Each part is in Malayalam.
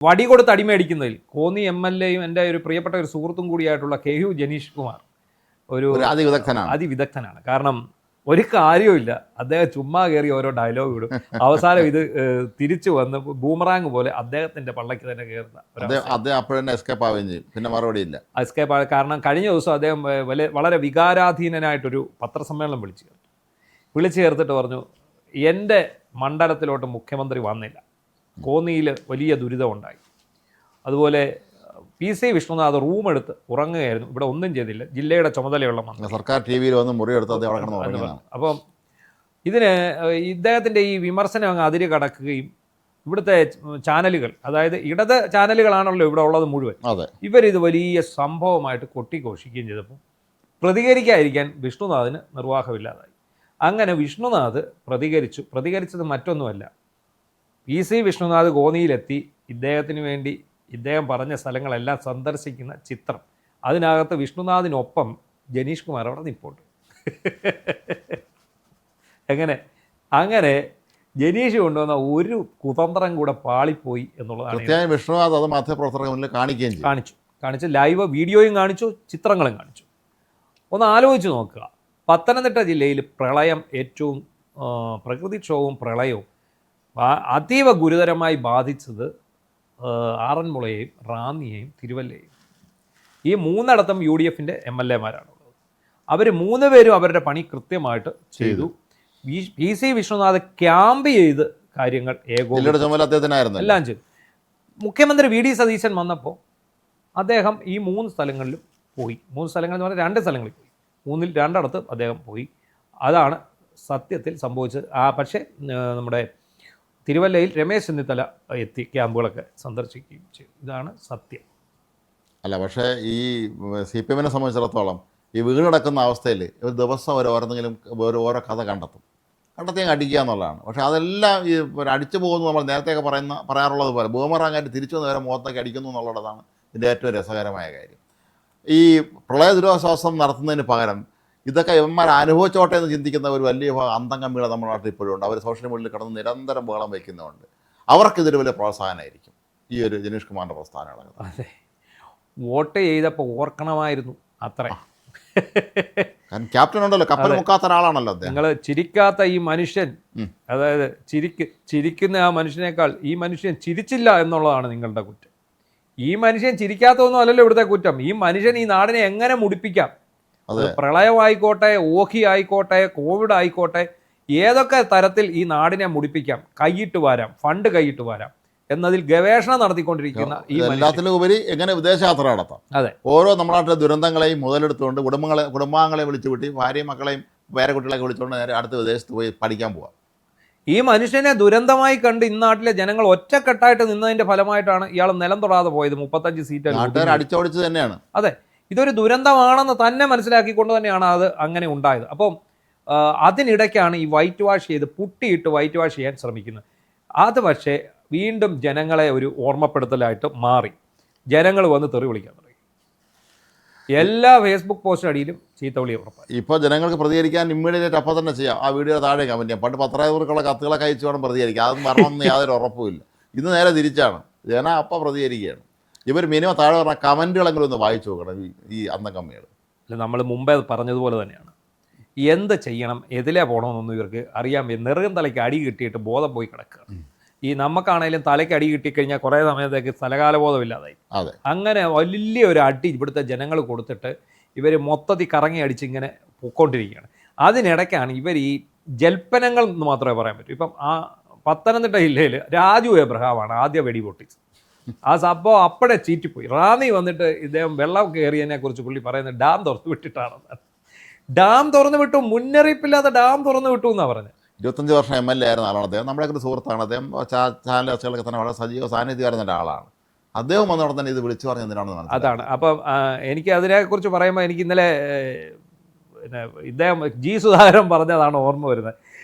വടി കൊടുത്ത് അടിമേടിക്കുന്നതിൽ കോന്നി MLA-യും എൻ്റെ ഒരു പ്രിയപ്പെട്ട ഒരു സുഹൃത്തും കൂടിയായിട്ടുള്ള KU ജനീഷ് കുമാർ ഒരു അതിവിദഗ്ധനാണ്. കാരണം ഒരു കാര്യവുമില്ല, അദ്ദേഹം ചുമ്മാ കയറി ഓരോ ഡയലോഗ് ഇടും, അവസാനം ഇത് തിരിച്ചു വന്ന് ബൂമറാങ് പോലെ അദ്ദേഹത്തിന്റെ പള്ളക്ക് തന്നെ കയറുന്ന എസ്കേപ്പ്. കാരണം കഴിഞ്ഞ ദിവസം അദ്ദേഹം വളരെ വികാരാധീനനായിട്ടൊരു പത്രസമ്മേളനം വിളിച്ചു ചേർത്തിട്ട് പറഞ്ഞു, എൻ്റെ മണ്ഡലത്തിലോട്ട് മുഖ്യമന്ത്രി വന്നില്ല, കോന്നിയിൽ വലിയ ദുരിതമുണ്ടായി, അതുപോലെ PC വിഷ്ണുനാഥ് റൂം എടുത്ത് ഉറങ്ങുകയായിരുന്നു, ഇവിടെ ഒന്നും ചെയ്തില്ല, ജില്ലയുടെ ചുമതലയുള്ള മന്ത്രി, സർക്കാർ TV-യിൽ വന്ന് മുറിയെടുത്ത്. അപ്പം ഇതിന് ഇദ്ദേഹത്തിൻ്റെ ഈ വിമർശനം അങ്ങ് അതിര് കടക്കുകയും ഇവിടുത്തെ ചാനലുകൾ, അതായത് ഇടത് ചാനലുകളാണല്ലോ ഇവിടെ ഉള്ളത് മുഴുവൻ, ഇവരിത് വലിയ സംഭവമായിട്ട് കൊട്ടിഘോഷിക്കുകയും ചെയ്തപ്പോൾ പ്രതികരിക്കാതിരിക്കാൻ വിഷ്ണുനാഥിന് നിർവാഹമില്ലാതായി. അങ്ങനെ വിഷ്ണുനാഥ് പ്രതികരിച്ചത് മറ്റൊന്നുമല്ല, PC വിഷ്ണുനാഥ് കോന്നിയിലെത്തി ഇദ്ദേഹത്തിന് വേണ്ടി ഇദ്ദേഹം പറഞ്ഞ സ്ഥലങ്ങളെല്ലാം സന്ദർശിക്കുന്ന ചിത്രം, അതിനകത്ത് വിഷ്ണുനാഥിനൊപ്പം ജനീഷ് കുമാർ അവിടെ നിൽപ്പുണ്ട്. അങ്ങനെ ജനീഷ് കൊണ്ടുവന്ന ഒരു കുതന്ത്രം കൂടെ പാളിപ്പോയി എന്നുള്ളതാണ്. വിഷ്ണുനാഥ് അത് മാധ്യമപ്രവർത്തകർക്ക് മുന്നിൽ കാണിച്ചു, ലൈവ് വീഡിയോയും കാണിച്ചു, ചിത്രങ്ങളും കാണിച്ചു. ഒന്ന് ആലോചിച്ച് നോക്കുക, പത്തനംതിട്ട ജില്ലയിൽ പ്രളയം ഏറ്റവും പ്രകൃതിക്ഷോഭവും പ്രളയവും അതീവ ഗുരുതരമായി ബാധിച്ചത് ആറന്മുളയെയും റാന്നിയെയും തിരുവല്ലയെയും. ഈ മൂന്നിടത്തും UDF-ന്റെ MLA-മാരാണുള്ളത്. അവർ 3 പേരും അവരുടെ പണി കൃത്യമായിട്ട് ചെയ്തു. PC വിഷ്ണുനാഥ് ക്യാമ്പ് ചെയ്ത് കാര്യങ്ങൾ എല്ലാം ചെയ്തു. മുഖ്യമന്ത്രി VD സതീശൻ വന്നപ്പോൾ അദ്ദേഹം ഈ 3 സ്ഥലങ്ങളിലും പോയി. 3 സ്ഥലങ്ങൾ എന്ന് പറഞ്ഞാൽ 2 സ്ഥലങ്ങളിൽ പോയി, 3-ൽ 2 അദ്ദേഹം പോയി. അതാണ് സത്യത്തിൽ സംഭവിച്ചത്. പക്ഷേ നമ്മുടെ തിരുവല്ലയിൽ രമേശ് ചെന്നിത്തല എത്തി ക്യാമ്പുകളൊക്കെ സന്ദർശിക്കുകയും ചെയ്തു. ഇതാണ് സത്യം. അല്ല, പക്ഷേ ഈ CPM-നെ സംബന്ധിച്ചിടത്തോളം ഈ വീടടക്കുന്ന അവസ്ഥയിൽ ഒരു ദിവസം ഓരോന്നെങ്കിലും ഓരോ കഥ കണ്ടെത്തി അടിക്കുക എന്നുള്ളതാണ്. പക്ഷേ അതെല്ലാം ഈ അടിച്ചു പോകുന്നു, നമ്മൾ നേരത്തെയൊക്കെ പറയാറുള്ളത് പോലെ ബൂമറാങ്ങായിട്ട് തിരിച്ചു വന്ന് വരെ മുഖത്തൊക്കെ അടിക്കുന്നു എന്നുള്ളതാണ് ഇതിൻ്റെ ഏറ്റവും രസകരമായ കാര്യം. ഈ പ്രളയ ദുരിതാശ്വാസം നടത്തുന്നതിന് പകരം ഇതൊക്കെ ഇവന്മാർ അനുഭവിച്ചോട്ടെ എന്ന് ചിന്തിക്കുന്ന ഒരു വലിയ അന്തംഗമ്മികളെ നമ്മുടെ നാട്ടിൽ ഇപ്പോഴും ഉണ്ട്. അവർ സോഷ്യൽ മീഡിയയിൽ കിടന്ന് നിരന്തരം ബഹളം വയ്ക്കുന്നുണ്ട്. അവർക്കിതൊരു വലിയ പ്രോത്സാഹനമായിരിക്കും ഈ ഒരു ജനീഷ് കുമാറിൻ്റെ പ്രസ്ഥാനങ്ങൾ. അതെ, വോട്ട് ചെയ്തപ്പോൾ ഓർക്കണമായിരുന്നു അത്ര. കാരണം ക്യാപ്റ്റൻ ഉണ്ടല്ലോ, കപ്പൽ മുക്കാത്ത ഒരാളാണല്ലോ. നിങ്ങൾ ചിരിക്കാത്ത ഈ മനുഷ്യൻ, അതായത് ചിരിക്കുന്ന ആ മനുഷ്യനേക്കാൾ ഈ മനുഷ്യൻ ചിരിച്ചില്ല എന്നുള്ളതാണ് നിങ്ങളുടെ കുറ്റം. ഈ മനുഷ്യൻ ചിരിക്കാത്തതൊന്നും അല്ലല്ലോ ഇവിടുത്തെ കുറ്റം. ഈ മനുഷ്യൻ ഈ നാടിനെ എങ്ങനെ മുടിപ്പിക്കാം, പ്രളയമായിക്കോട്ടെ, ഓഖി ആയിക്കോട്ടെ, കോവിഡ് ആയിക്കോട്ടെ, ഏതൊക്കെ തരത്തിൽ ഈ നാടിനെ മുടിപ്പിക്കാം, കൈയിട്ട് വാരാം, ഫണ്ട് കൈയിട്ട് വാരാം എന്നതിൽ ഗവേഷണം നടത്തിക്കൊണ്ടിരിക്കുന്ന ഈ എല്ലാത്തിലും ഉപരി എങ്ങനെ വിദേശയാത്ര നടത്താം. അതെ, ഓരോ നമ്മുടെ നാട്ടിലെ ദുരന്തങ്ങളെയും മുതലെടുത്തുകൊണ്ട് കുടുംബാംഗങ്ങളെ വിളിച്ചുകൂട്ടി ഭാര്യയും മക്കളെയും പേരക്കുട്ടികളെയൊക്കെ വിളിച്ചുകൊണ്ട് നേരെ അടുത്ത വിദേശത്ത് പോയി പഠിക്കാൻ പോവാം. ഈ മനുഷ്യനെ ദുരന്തമായി കണ്ട് ഇന്നാട്ടിലെ ജനങ്ങൾ ഒറ്റക്കെട്ടായിട്ട് നിന്നതിന്റെ ഫലമായിട്ടാണ് ഇയാൾ നിലം തൊടാതെ പോയത്. 35 സീറ്റ് അടിച്ചോടിച്ച് തന്നെയാണ്. അതെ, ഇതൊരു ദുരന്തമാണെന്ന് തന്നെ മനസ്സിലാക്കിക്കൊണ്ട് തന്നെയാണ് അത് അങ്ങനെ ഉണ്ടായത്. അപ്പം അതിനിടയ്ക്കാണ് ഈ വൈറ്റ് വാഷ് ചെയ്ത് പുട്ടിയിട്ട് വൈറ്റ് വാഷ് ചെയ്യാൻ ശ്രമിക്കുന്നത്. അത് പക്ഷേ വീണ്ടും ജനങ്ങളെ ഒരു ഓർമ്മപ്പെടുത്തലായിട്ട് മാറി. ജനങ്ങൾ വന്ന് തെറി വിളിക്കാൻ തുടങ്ങി. എല്ലാ ഫേസ്ബുക്ക് പോസ്റ്റിനടിയിലും ചീത്തവിളി ഉറപ്പായി. ഇപ്പോൾ ജനങ്ങൾക്ക് പ്രതികരിക്കാൻ ഇമ്മീഡിയറ്റ് അപ്പം തന്നെ ചെയ്യാം. ആ വീഡിയോ താഴെ കമൻറ്റ് ചെയ്യാം. പണ്ട് പത്രക്കുള്ള കത്തുകളൊക്കെ അയച്ചു വേണം പ്രതികരിക്കാം. അതൊന്നും വരണമെന്ന് യാതൊരു ഉറപ്പുമില്ല. ഇന്ന് നേരെ തിരിച്ചാണ്, ജനം അപ്പം പ്രതികരിക്കുകയാണ്. ഇവർ മിനിമം താഴെ പറഞ്ഞ കമൻറ്റുകളെങ്കിലും ഒന്ന് വായിച്ചു നോക്കണം ഈ അന്തംകമ്മികൾ. അല്ല, നമ്മൾ മുമ്പേ പറഞ്ഞതുപോലെ തന്നെയാണ്, എന്ത് ചെയ്യണം, എതിലേ പോകണമെന്നൊന്നും ഇവർക്ക് അറിയാൻ നെറുകം തലയ്ക്ക് അടി കിട്ടിയിട്ട് ബോധം പോയി കിടക്കുക. ഈ നമുക്കാണേലും തലയ്ക്ക് അടി കിട്ടിക്കഴിഞ്ഞാൽ കുറേ സമയത്തേക്ക് സ്ഥലകാലബോധമില്ലാതായി. അങ്ങനെ വലിയ ഒരു അടി ഇവിടുത്തെ ജനങ്ങൾ കൊടുത്തിട്ട് ഇവർ മൊത്തത്തിൽ കറങ്ങി അടിച്ച് ഇങ്ങനെ പൊയ്ക്കൊണ്ടിരിക്കുകയാണ്. അതിനിടയ്ക്കാണ് ഇവർ ഈ ജൽപ്പനങ്ങൾ എന്ന് മാത്രമേ പറയാൻ പറ്റൂ. ഇപ്പം ആ പത്തനംതിട്ട ജില്ലയിൽ രാജു എബ്രഹാമാണ് ആദ്യ വെടി പൊട്ടിച്ചത്. ആ സംഭവം അപ്പോഴേ ചീറ്റിപ്പോയി. റാന്നി വന്നിട്ട് ഇദ്ദേഹം വെള്ളം കയറിയതിനെ കുറിച്ച് പുള്ളി പറയുന്നത് ഡാം തുറന്നു വിട്ടിട്ടാണെന്നാണ്. ഡാം തുറന്നു വിട്ടു, മുന്നറിയിപ്പില്ലാതെ ഡാം തുറന്നു വിട്ടു എന്നാണ് പറഞ്ഞത്. 25 വർഷം MLA ആയിരുന്ന ആളാണ് അദ്ദേഹം. നമ്മുടെയൊക്കെ ഒരു സുഹൃത്താണ് അദ്ദേഹം. ചാനൽ ചർച്ചകളൊക്കെ തന്നെ വളരെ സജീവ സാന്നിധ്യമായിരുന്ന ഒരാളാണ് അദ്ദേഹം. വന്നവിടെ തന്നെ ഇത് വിളിച്ചു പറഞ്ഞ എന്തിനാണെന്ന് അതാണ്. അപ്പം എനിക്ക് അതിനെക്കുറിച്ച് പറയുമ്പോൾ എനിക്ക് ഇന്നലെ ഇദ്ദേഹം G. സുധാകരൻ പറഞ്ഞതാണ് ഓർമ്മ വരുന്നത്.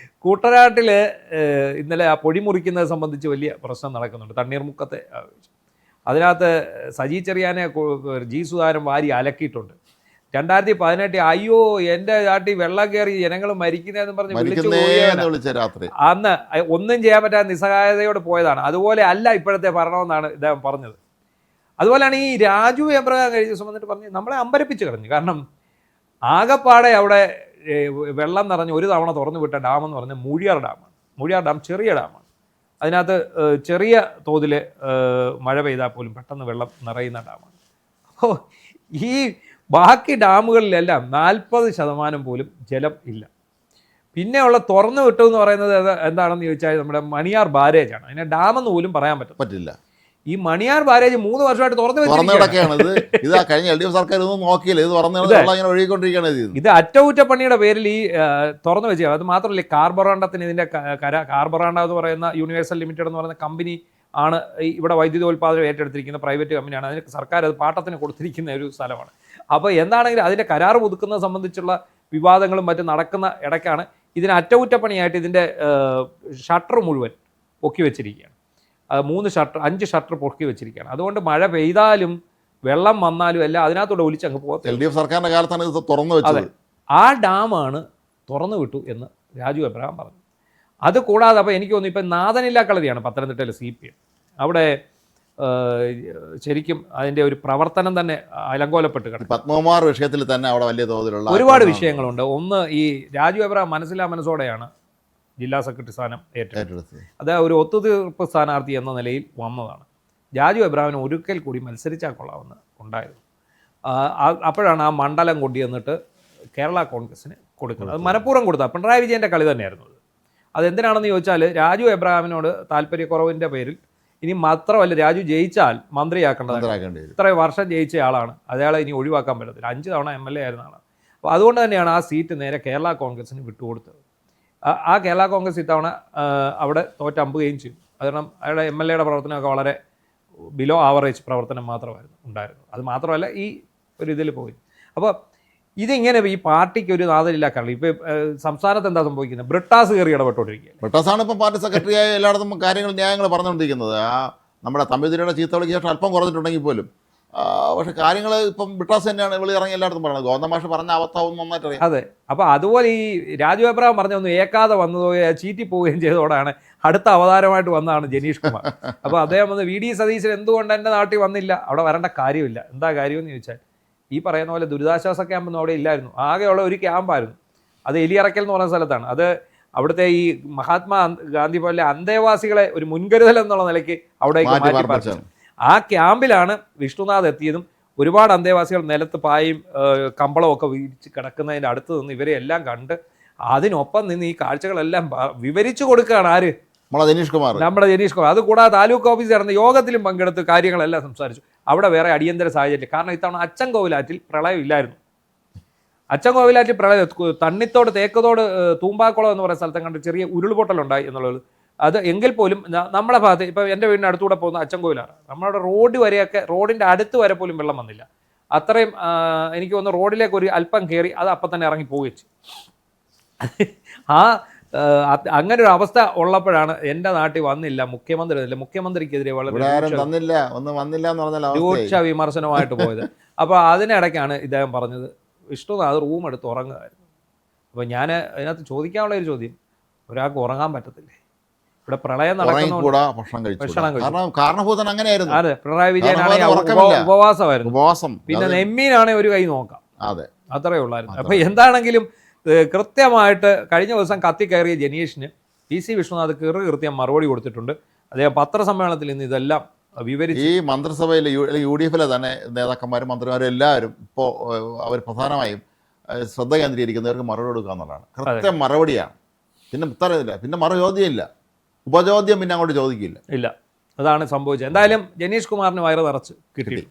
കൂട്ടനാട്ടിൽ ഇന്നലെ ആ പൊടി മുറിക്കുന്നത് സംബന്ധിച്ച് വലിയ പ്രശ്നം നടക്കുന്നുണ്ട്. തണ്ണീർമുക്കത്തെ അതിനകത്ത് സജി ചെറിയാനെ G. സുധാകരൻ വാരി അലക്കിയിട്ടുണ്ട്. 2018 അയ്യോ എൻ്റെ നാട്ടിൽ വെള്ളം കയറി ജനങ്ങൾ മരിക്കുന്നതെന്ന് പറഞ്ഞ് വിളിച്ചു മരിക്കുന്നേന്ന് വിളിച്ച രാത്രി അന്ന് ഒന്നും ചെയ്യാൻ പറ്റാത്ത നിസ്സഹായതയോട് പോയതാണ്. അതുപോലെ അല്ല ഇപ്പോഴത്തെ ഭരണമെന്നാണ് ഇദ്ദേഹം പറഞ്ഞത്. അതുപോലെയാണ് ഈ രാജു എബ്രഹാം കഴിഞ്ഞ ദിവസം വന്നിട്ട് പറഞ്ഞ് നമ്മളെ അമ്പരപ്പിച്ച് കളഞ്ഞു. കാരണം ആകപ്പാടെ അവിടെ വെള്ളം നിറഞ്ഞ് ഒരു തവണ തുറന്നു വിട്ട ഡാം എന്ന് പറഞ്ഞാൽ മൂഴിയാർ ഡാമാണ്. മൂഴിയാർ ഡാം ചെറിയ ഡാമാണ്. അതിനകത്ത് ചെറിയ തോതിൽ മഴ പെയ്താൽ പോലും പെട്ടെന്ന് വെള്ളം നിറയുന്ന ഡാമാണ്. അപ്പോൾ ഈ ബാക്കി ഡാമുകളിലെല്ലാം 40% പോലും ജലം ഇല്ല. പിന്നെയുള്ള തുറന്നു വിട്ടു എന്ന് പറയുന്നത് എന്താണെന്ന് ചോദിച്ചാൽ നമ്മുടെ മണിയാർ ബാരേജാണ്. അതിനെ ഡാമെന്ന് പോലും പറയാൻ പറ്റില്ല. ഈ മണിയാർ ബാരേജ് 3 വർഷമായിട്ട് തുറന്നു കിടക്കുകയാണ്. ഇത് കഴിഞ്ഞ LDF സർക്കാർ ഇതൊന്നും നോക്കിയില്ല. ഇത് തുറന്നു ഒഴുകിക്കൊണ്ടിരിക്കുകയാണ്. ഇത് അറ്റകുറ്റപ്പണിയുടെ പേരിൽ ഈ തുറന്നു വെച്ചാൽ അത് മാത്രമല്ല, കാർബറാണ്ടത്തിന് ഇതിൻ്റെ കാർബറാണ്ട എന്ന് പറയുന്ന യൂണിവേഴ്സൽ ലിമിറ്റഡ് എന്ന് പറയുന്ന കമ്പനി ആണ് ഇവിടെ വൈദ്യുതോൽപാദനം ഏറ്റെടുത്തിരിക്കുന്ന പ്രൈവറ്റ് കമ്പനിയാണ്. അതിന് സർക്കാർ അത് പാട്ടത്തിന് കൊടുത്തിരിക്കുന്ന ഒരു സ്ഥലമാണ്. അപ്പോൾ എന്താണെങ്കിലും അതിൻ്റെ കരാർ പുതുക്കുന്നത് സംബന്ധിച്ചുള്ള വിവാദങ്ങളും മറ്റും നടക്കുന്ന ഇടയ്ക്കാണ് ഇതിന് അറ്റകുറ്റപ്പണിയായിട്ട് ഇതിൻ്റെ ഷട്ടർ മുഴുവൻ പൊക്കി വെച്ചിരിക്കുകയാണ്. 5 ഷട്ടർ പൊക്കി വെച്ചിരിക്കുകയാണ്. അതുകൊണ്ട് മഴ പെയ്താലും വെള്ളം വന്നാലും എല്ലാം അതിനകത്തൂടെ ഒലിച്ചങ്ങ് പോകത്തില്ല. LDF സർക്കാരിൻ്റെ കാലത്താണ് ഇത് തുറന്നു വെച്ചത്. ആ ഡാമാണ് തുറന്നു വിട്ടു എന്ന് രാജു എബ്രഹാം പറഞ്ഞു. അത് കൂടാതെ അപ്പോൾ എനിക്ക് തോന്നുന്നു ഇപ്പം നാഥനില്ലാ കളരിയാണ് പത്തനംതിട്ടയിലെ CPM. അവിടെ ശരിക്കും അതിൻ്റെ ഒരു പ്രവർത്തനം തന്നെ അലങ്കോലപ്പെട്ട് കിടക്കും. പത്മകുമാർ വിഷയത്തിൽ തന്നെ അവിടെ വലിയ തോതിലുള്ള ഒരുപാട് വിഷയങ്ങളുണ്ട്. ഒന്ന്, ഈ രാജു എബ്രഹാം മനസ്സോടെയാണ് ജില്ലാ സെക്രട്ടറി സ്ഥാനം ഏറ്റെടുത്തത്. അത് ഒരു ഒത്തുതീർപ്പ് സ്ഥാനാർത്ഥി എന്ന നിലയിൽ വന്നതാണ്. രാജു എബ്രഹാമിന് ഒരിക്കൽ കൂടി മത്സരിച്ചാൽ കൊള്ളാമെന്ന് ഉണ്ടായിരുന്നു. അപ്പോഴാണ് ആ മണ്ഡലം കൊണ്ടുവന്നിട്ട് കേരള കോൺഗ്രസിന് കൊടുക്കുന്നത്. അത് മനഃപൂർവ്വം കൊടുത്താൽ പിണറായി വിജയൻ്റെ കളി തന്നെയായിരുന്നു. അതെന്തിനാണെന്ന് ചോദിച്ചാൽ രാജു എബ്രഹാമിനോട് താല്പര്യക്കുറവിൻ്റെ പേരിൽ ഇനി മാത്രമല്ല രാജു ജയിച്ചാൽ മന്ത്രിയാക്കേണ്ടത്. ഇത്രയും വർഷം ജയിച്ച ആളാണ്, അയാളെ ഇനി ഒഴിവാക്കാൻ പറ്റത്തില്ല. 5 തവണ MLA ആയിരുന്ന ആളാണ്. അപ്പോൾ അതുകൊണ്ട് തന്നെയാണ് ആ സീറ്റ് നേരെ കേരള കോൺഗ്രസിന് വിട്ടുകൊടുത്തത്. ആ കേരള കോൺഗ്രസ് ഇത്തവണ അവിടെ തോറ്റമ്പുകയും ചെയ്തു. കാരണം അയാളുടെ MLA പ്രവർത്തനമൊക്കെ വളരെ ബിലോ ആവറേജ് പ്രവർത്തനം മാത്രമായിരുന്നു ഉണ്ടായിരുന്നു. അത് മാത്രമല്ല ഈ ഒരു ഇതിൽ പോയി. അപ്പോൾ ഇതിങ്ങനെ ഈ പാർട്ടിക്ക് ഒരു നാഥനില്ല. കാരണം ഇപ്പോൾ സംസ്ഥാനത്ത് എന്താ സംഭവിക്കുന്നത്? ബ്രിട്ടാസ് കയറി ഇടപെട്ടുകൊണ്ടിരിക്കുകയാണ്. ബ്രിട്ടാസാണ് ഇപ്പം പാർട്ടി സെക്രട്ടറിയായി എല്ലായിടത്തും ന്യായങ്ങൾ പറഞ്ഞുകൊണ്ടിരിക്കുന്നത്. നമ്മുടെ തമ്പിതിരിയുടെ ചീത്തവിളിക്ക് ശേഷം അല്പം കുറഞ്ഞിട്ടുണ്ടെങ്കിൽ പോലും പക്ഷെ കാര്യങ്ങൾ ഇപ്പം ബ്രിട്ടാസ് തന്നെയാണ് വെളിയിറങ്ങി എല്ലായിടത്തും പറയുന്നത്. ഗോവിന്ദ മാഷ് പറഞ്ഞ അവസ്ഥാവും നന്നായിട്ട് അറിയാം. അതെ. അപ്പോൾ അതുപോലെ ഈ രാജു എബ്രഹാം പറഞ്ഞൊന്നും ഏക്കാതെ വന്നതോ ചീറ്റി പോവുകയും ചെയ്തതോടാണ് അടുത്ത അവതാരമായിട്ട് വന്നതാണ് ജനീഷ് കുമാർ. അപ്പോൾ അദ്ദേഹം വന്ന് VD സതീശൻ എന്തുകൊണ്ട് എൻ്റെ നാട്ടിൽ വന്നില്ല? അവിടെ വരേണ്ട കാര്യമില്ല. എന്താ കാര്യമെന്ന് ചോദിച്ചാൽ ഈ പറയുന്ന പോലെ ദുരിതാശ്വാസ ക്യാമ്പൊന്നും അവിടെ ഇല്ലായിരുന്നു. ആകെയുള്ള ഒരു ക്യാമ്പായിരുന്നു. അത് എലിയറക്കൽ എന്ന് പറയുന്ന സ്ഥലത്താണ്. അത് അവിടുത്തെ ഈ മഹാത്മാ ഗാന്ധി പോലെ അന്തേവാസികളെ ഒരു മുൻകരുതൽ എന്നുള്ള നിലയ്ക്ക് അവിടേക്ക് മാറ്റി പാർപ്പിച്ചു. ആ ക്യാമ്പിലാണ് വിഷ്ണുനാഥ് എത്തിയതും ഒരുപാട് അന്തേവാസികൾ നിലത്ത് പായും കമ്പളവും ഒക്കെ വിരിച്ച് കിടക്കുന്നതിൻ്റെ അടുത്ത് നിന്ന് ഇവരെ എല്ലാം കണ്ട് അതിനൊപ്പം നിന്ന് ഈ കാഴ്ചകളെല്ലാം വിവരിച്ചു കൊടുക്കുകയാണ് ആര്? നമ്മുടെ ജനീഷ് കുമാർ. അതുകൂടാതെ താലൂക്ക് ഓഫീസിൽ നടന്ന യോഗത്തിലും പങ്കെടുത്ത് കാര്യങ്ങളെല്ലാം സംസാരിച്ചു. അവിടെ വേറെ അടിയന്തര സാഹചര്യം. കാരണം ഇത്തവണ അച്ചൻകോവിലാറ്റിൽ പ്രളയം ഇല്ലായിരുന്നു. അച്ചൻകോവിലാറ്റിൽ പ്രളയം തണ്ണിത്തോട് തേക്കതോട് തൂമ്പാക്കുളം എന്ന് പറയുന്ന സ്ഥലത്തെ കണ്ട് ചെറിയ ഉരുൾപൊട്ടലുണ്ടായി എന്നുള്ളത്. അത് എങ്കിൽ പോലും നമ്മുടെ ഭാഗത്ത് ഇപ്പോൾ എൻ്റെ വീടിൻ്റെ അടുത്തൂടെ പോകുന്ന അച്ചൻകോവിലാണ്. നമ്മുടെ റോഡിൻ്റെ അടുത്ത് വരെ പോലും വെള്ളം വന്നില്ല. അത്രയും എനിക്ക് തോന്നുന്നു റോഡിലേക്ക് ഒരു അല്പം കയറി അത് അപ്പം തന്നെ ഇറങ്ങി പോവുകയും അങ്ങനെ ഒരു അവസ്ഥ ഉള്ളപ്പോഴാണ് എൻ്റെ നാട്ടിൽ വന്നില്ല മുഖ്യമന്ത്രിക്കെതിരെ വളരെ രൂക്ഷ വിമർശനമായിട്ട് പോയത്. അപ്പോൾ അതിനിടയ്ക്കാണ് ഇദ്ദേഹം പറഞ്ഞത് വിഷ്ണുനാഥ് റൂം എടുത്ത് ഉറങ്ങുമായിരുന്നു. അപ്പോൾ ഞാൻ അതിനകത്ത് ചോദിക്കാനുള്ള ഒരു ചോദ്യം, ഒരാൾക്ക് ഉറങ്ങാൻ പറ്റത്തില്ലേ? ഇവിടെ പ്രളയം നടക്കുന്ന അതെ, പിണറായി വിജയനാണെങ്കിൽ ഉപവാസമായിരുന്നു. പിന്നെ നെമ്മീനാണെങ്കിൽ ഒരു കൈ നോക്കാം, അത്രയേ ഉള്ളായിരുന്നു. അപ്പോൾ എന്താണെങ്കിലും കൃത്യമായിട്ട് കഴിഞ്ഞ ദിവസം കത്തിക്കയറിയ ജനീഷിന് PC വിഷ്ണുനാഥ് കൃത്യം മറുപടി കൊടുത്തിട്ടുണ്ട്. അദ്ദേഹം പത്രസമ്മേളനത്തിൽ ഇന്ന് ഇതെല്ലാം വിവരിച്ചു. ഈ മന്ത്രിസഭയിലെ UDF തന്നെ നേതാക്കന്മാരും മന്ത്രിമാരും എല്ലാവരും ഇപ്പോൾ അവർ പ്രധാനമായും ശ്രദ്ധ കേന്ദ്രീകരിക്കുന്നവർക്ക് മറുപടി കൊടുക്കുക എന്നുള്ളതാണ്. കൃത്യം മറുപടിയാണ്. പിന്നെ ഉത്തരവില്ല, പിന്നെ മറുചോദ്യമില്ല, ഉപചോദ്യം പിന്നെ അങ്ങോട്ട് ചോദിക്കില്ല. ഇല്ല, അതാണ് സംഭവിച്ചത്. എന്തായാലും ജനീഷ് കുമാറിന് വയറ് നിറച്ച് കിട്ടി.